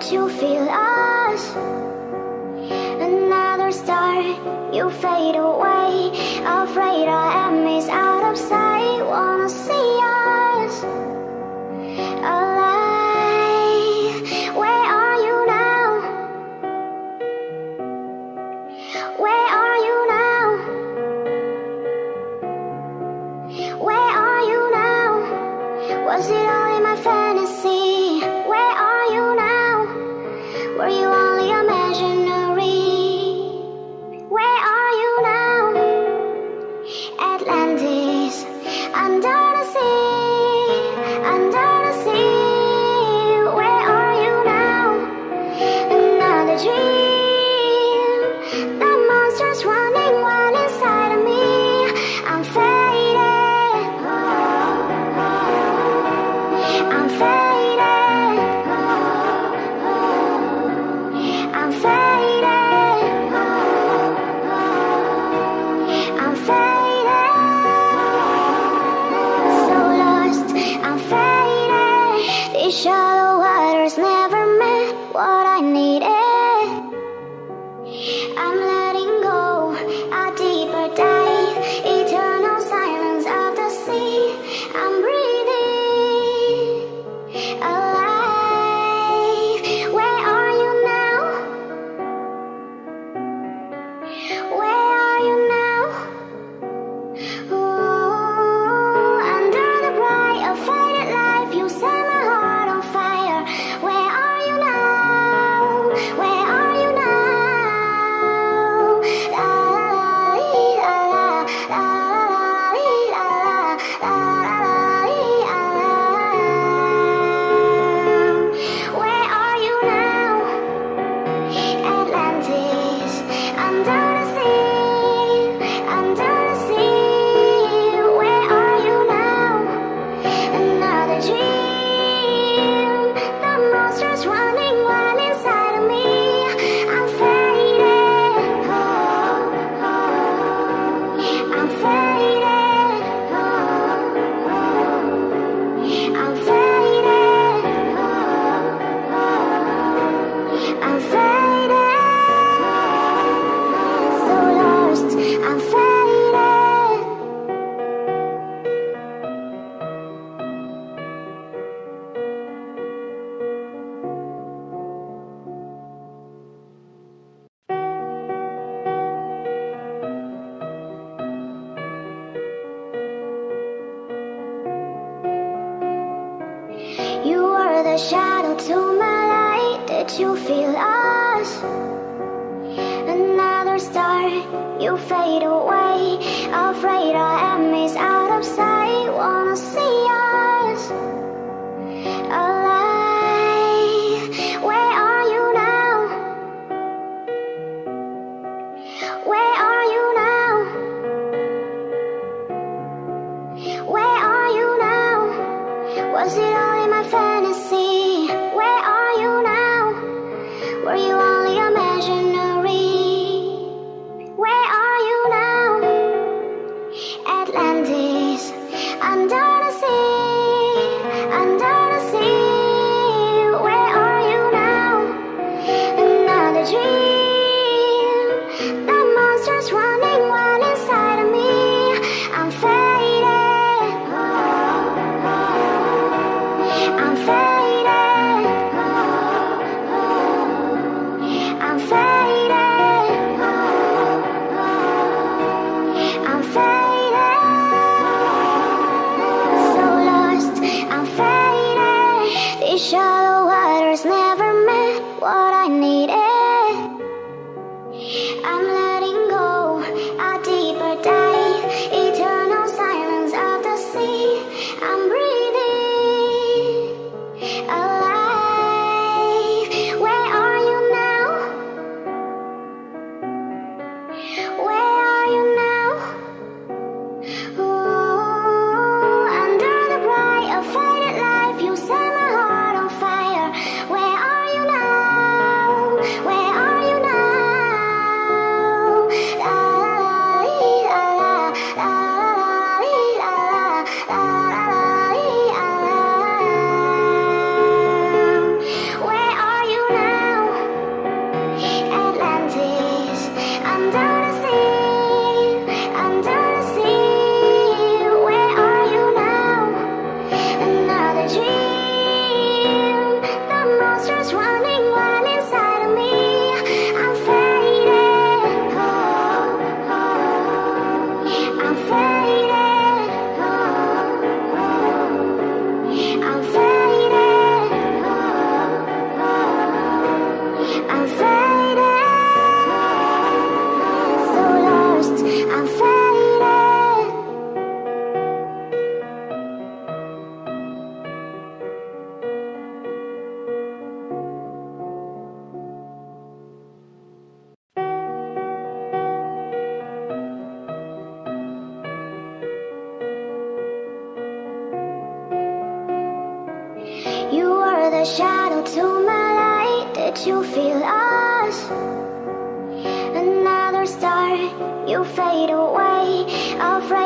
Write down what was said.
Did you feel us? Another star, you fade away. Afraid I am is out of sight. Wanna see us alive. Where are you now? Where are you now? Where are you now? Was it all in my fantasy? Where are you now? Were you only imaginary? Where are you now? Atlantis, under the sea, under the sea. Where are you now? Another dream. The monster's running wild inside of me. I'm faded. I'm faded. I'm faded. I'm faded. So lost, I'm faded. These shallow waters never meant what I needed. I'm letting go, a deeper dive, eternal silence of the sea. I'm breathing alive. Where are you now? Where are you now? Ooh, under the bright of faded life, you set my heart on fire. Where are you now? Where are you now? La la la la la la la. Where are you now? Atlantis, under the sea, under the sea. Where are you now? Another dream. The monster's running wild inside of me. I'm faded. I'm faded. I'm faded. I'm faded. So lost, I'm faded. You were the shadow to my light. Did you feel us? Another star, you fade away. Afraid I am is out of sight. Wanna see us alive. Where are you now? Where are you now? Where are you now? Was it all in my fantasy? Where are you now? Were you only imaginary? Where are you now? Atlantis, under the sea. you fade away, afraid